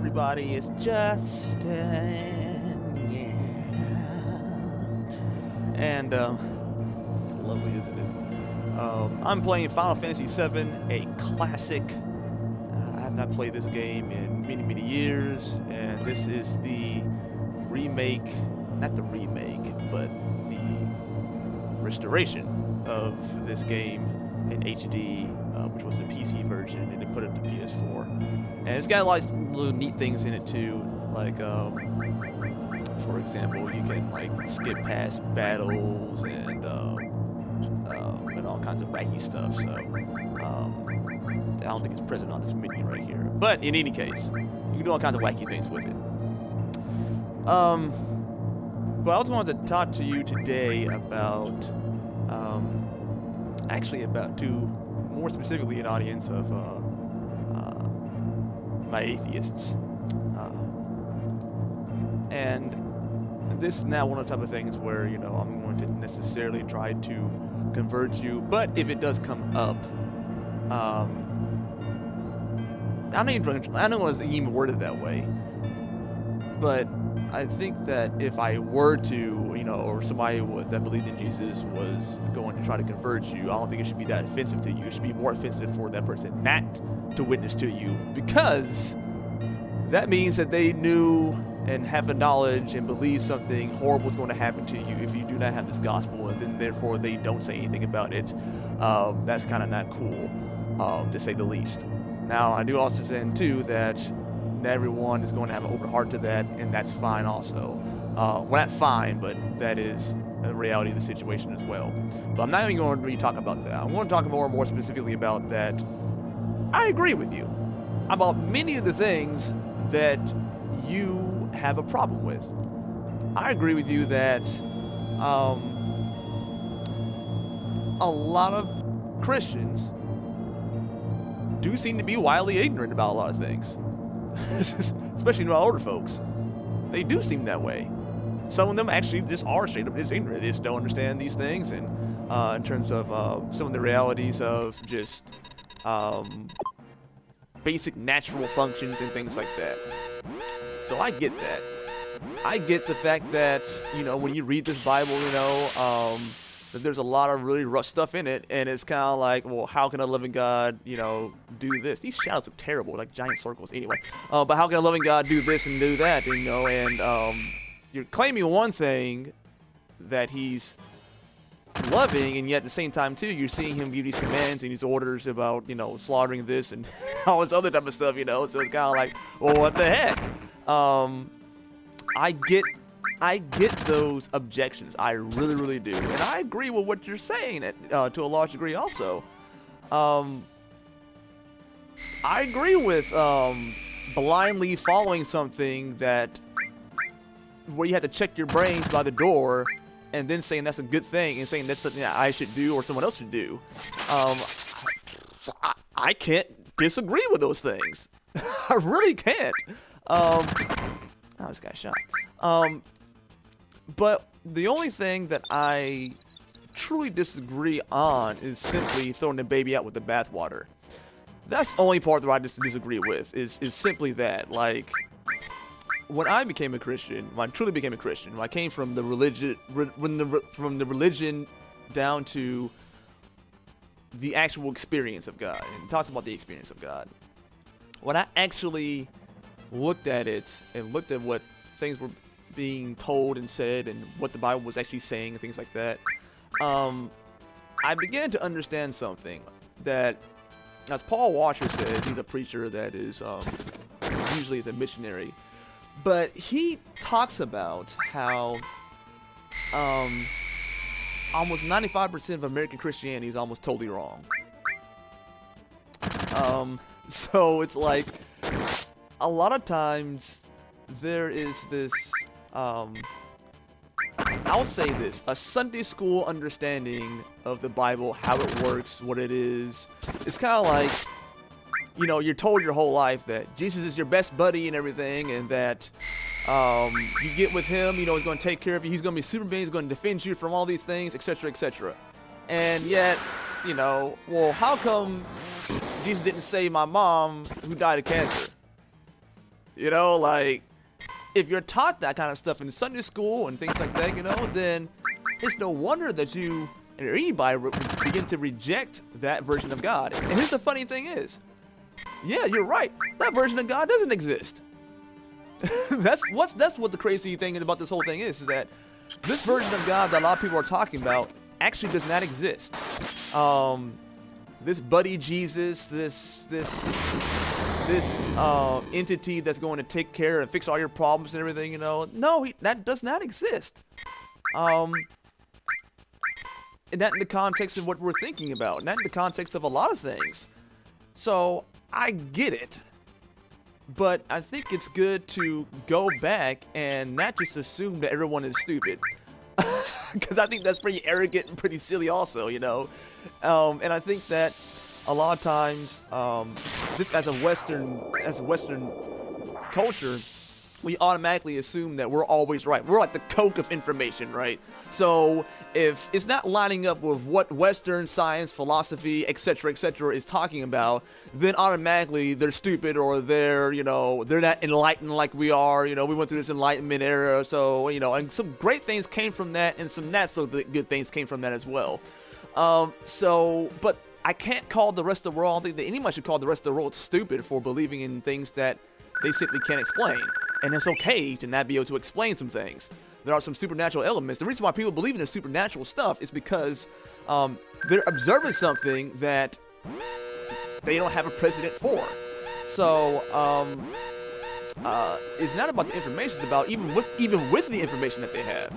everybody? It's Justin. Yeah. And, it's lovely, isn't it? I'm playing Final Fantasy VII, a classic. I have not played this game in many, many years, and this is the remake, not the remake, but the restoration of this game in HD, which was the PC version, and they put it to PS4. And it's got a lot of little neat things in it too, like, for example, you can like skip past battles and all kinds of wacky stuff. So I don't think it's present on this menu right here. But in any case, you can do all kinds of wacky things with it. But I also wanted to talk to you today about, actually about more specifically an audience of my atheists. And this is now one of the type of things where, you know, I'm going to necessarily try to convert you, but if it does come up, I don't want to even word it that way, but I think that if I were to, you know, or somebody that believed in Jesus was going to try to convert you, I don't think it should be that offensive to you. It should be more offensive for that person not to witness to you, because that means that they knew and have the knowledge and believe something horrible is going to happen to you if you do not have this gospel, and then therefore they don't say anything about it. That's kind of not cool, to say the least. Now, I do also understand too that not everyone is going to have an open heart to that, and that's fine also. Well, not fine, but that is a reality of the situation as well. But I'm not even going to really talk about that. I want to talk more specifically about that. I agree with you about many of the things that you have a problem with. I agree with you that a lot of Christians do seem to be wildly ignorant about a lot of things. Especially about older folks. They do seem that way. Some of them actually just are straight up just ignorant. They just don't understand these things, and in terms of some of the realities of just basic natural functions and things like that. So I get that. I get the fact that, you know, when you read this Bible, you know, that there's a lot of really rough stuff in it, and it's kind of like, well, how can a loving God, you know, do this? These shadows are terrible, like giant circles. Anyway, but how can a loving God do this and do that? You know, and you're claiming one thing that He's loving, and yet at the same time too, you're seeing Him give these commands and these orders about, you know, slaughtering this and all this other type of stuff. You know, so it's kind of like, well, what the heck? I get those objections. I really, really do. And I agree with what you're saying to a large degree also. I agree with blindly following something where you have to check your brains by the door and then saying that's a good thing and saying that's something that I should do or someone else should do. I can't disagree with those things. I really can't. I just got shot. But the only thing that I truly disagree on is simply throwing the baby out with the bathwater. That's the only part that I disagree with, is simply that. Like, when I became a Christian, when I truly became a Christian, when I came from the religion, from the religion down to the actual experience of God, and it talks about the experience of God. When I actually looked at it and looked at what things were being told and said and what the Bible was actually saying and things like that, I began to understand something that, as Paul Washer said, he's a preacher that is usually is a missionary, but he talks about how almost 95% of American Christianity is almost totally wrong. So it's like, a lot of times there is this, I'll say this, a Sunday school understanding of the Bible, how it works, what it is. It's kind of like, you know, you're told your whole life that Jesus is your best buddy and everything, and that you get with Him, you know, He's going to take care of you, He's going to be Superman, He's going to defend you from all these things, etc., etc. And yet, you know, well, how come Jesus didn't save my mom who died of cancer? You know, like, if you're taught that kind of stuff in Sunday school and things like that, you know, then it's no wonder that you and anybody begin to reject that version of God. And here's the funny thing is, yeah, you're right. That version of God doesn't exist. That's what the crazy thing about this whole thing is that this version of God that a lot of people are talking about actually does not exist. This buddy Jesus, this entity that's going to take care and fix all your problems and everything, you know, no, that does not exist. And that in the context of what we're thinking about, and that in the context of a lot of things. So I get it, but I think it's good to go back and not just assume that everyone is stupid, because I think that's pretty arrogant and pretty silly also, you know. And I think that a lot of times, just as a Western culture, we automatically assume that we're always right. We're like the Coke of information, right? So if it's not lining up with what Western science, philosophy, etc., is talking about, then automatically they're stupid, or they're, you know, they're not enlightened like we are. You know, we went through this Enlightenment era, so, you know, and some great things came from that, and some not so good things came from that as well. But I can't call the rest of the world, I don't think that anyone should call the rest of the world stupid for believing in things that they simply can't explain. And it's okay to not be able to explain some things. There are some supernatural elements. The reason why people believe in the supernatural stuff is because they're observing something that they don't have a precedent for. So it's not about the information. It's about even with the information that they have,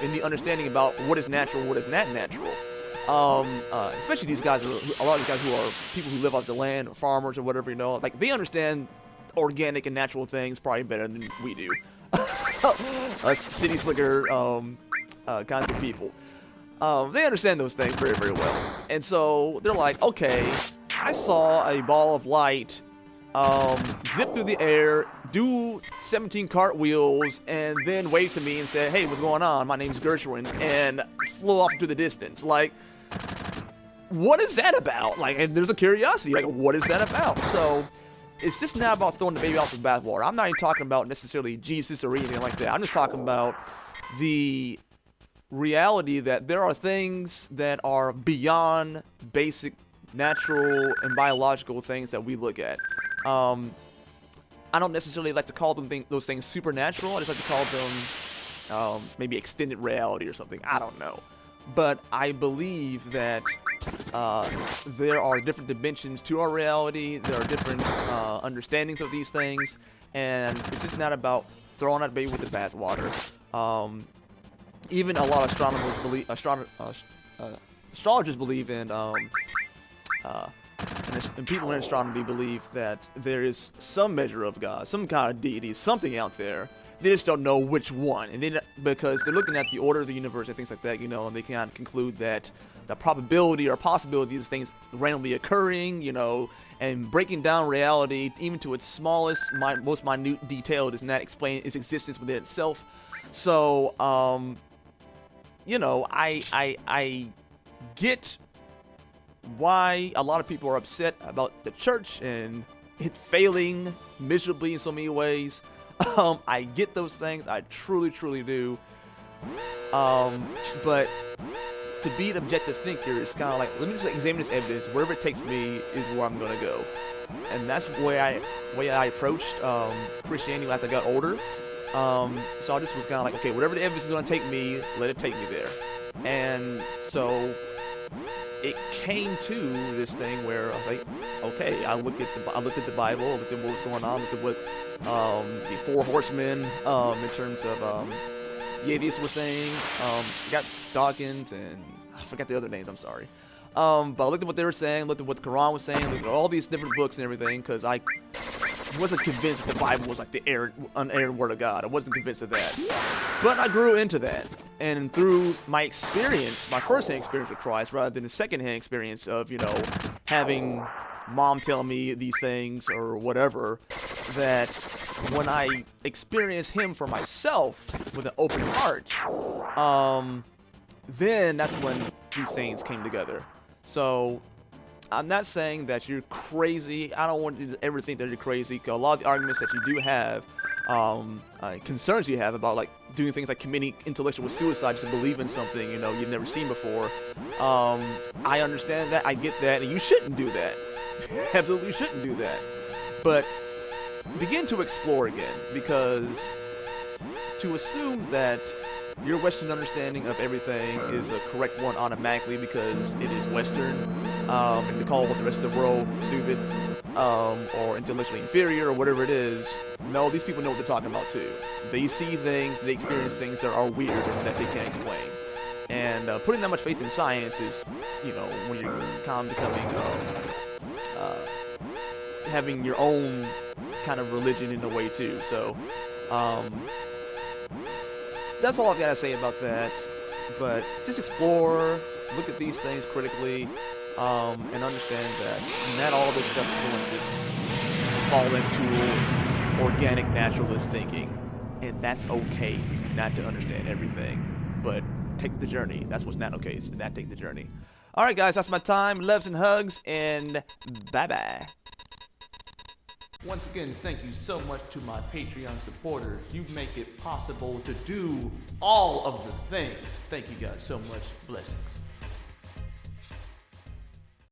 and the understanding about what is natural, what is not natural. Especially these guys, a lot of these guys who are people who live off the land, or farmers or whatever, you know, like they understand organic and natural things probably better than we do. Us city slicker kinds of people. They understand those things very, very well. And so they're like, okay, I saw a ball of light zip through the air, do 17 cartwheels, and then wave to me and say, hey, what's going on? My name's Gershwin, and flew off into the distance. Like, what is that about? Like, and there's a curiosity, like, what is that about? So it's just not about throwing the baby out with the bathwater. I'm not even talking about necessarily Jesus or anything like that. I'm just talking about the reality that there are things that are beyond basic natural and biological things that we look at. I don't necessarily like to call those things supernatural. I just like to call them maybe extended reality or something. I don't know. But I believe that there are different dimensions to our reality. There are different understandings of these things, and it's just not about throwing that baby with the bathwater. Even a lot of astronomers believe, astrologers believe in, and people in astronomy believe that there is some measure of God, some kind of deity, something out there. They just don't know which one, and then because they're looking at the order of the universe and things like that, you know, and they can conclude that the probability or possibility of these things randomly occurring, you know, and breaking down reality even to its smallest, most minute detail does not explain its existence within itself. So, you know, I get why a lot of people are upset about the church and it failing miserably in so many ways. I get those things. I truly, truly do. But to be an objective thinker is kind of like, let me just examine this evidence. Wherever it takes me is where I'm going to go. And that's the way I approached Christianity as I got older. So I just was kind of like, okay, whatever the evidence is going to take me, let it take me there. And so it came to this thing where I was like, okay, I looked at the Bible, I looked at what was going on, looked at what the four horsemen in terms of the atheists were saying. Got Dawkins and I forgot the other names. I'm sorry. But I looked at what they were saying, looked at what the Quran was saying, looked at all these different books and everything, because I wasn't convinced that the Bible was like the unerring word of God. I wasn't convinced of that. But I grew into that. And through my experience, my first-hand experience with Christ, rather than the second-hand experience of, you know, having mom tell me these things or whatever, that when I experience him for myself with an open heart, then that's when these things came together. So I'm not saying that you're crazy. I don't want you to ever think that you're crazy, because a lot of the arguments that you do have, concerns you have about like doing things like committing intellectual suicide just to believe in something, you know, you've never seen before. I understand that, I get that, and you shouldn't do that. Absolutely shouldn't do that. But begin to explore again, because to assume that your Western understanding of everything is a correct one automatically because it is Western, and to call the rest of the world stupid, or intellectually inferior, or whatever it is, no, these people know what they're talking about too. They see things, they experience things that are weird and that they can't explain. And putting that much faith in science is, you know, when you're kind of becoming, having your own kind of religion in a way too. So, that's all I've got to say about that. But just explore, look at these things critically, and understand that not all this stuff is going to just fall into organic naturalist thinking. And that's okay for you not to understand everything. But take the journey. That's what's not okay, is to not take the journey. Alright guys, that's my time. Loves and hugs, and bye-bye. Once again, thank you so much to my Patreon supporters. You make it possible to do all of the things. Thank you guys so much. Blessings.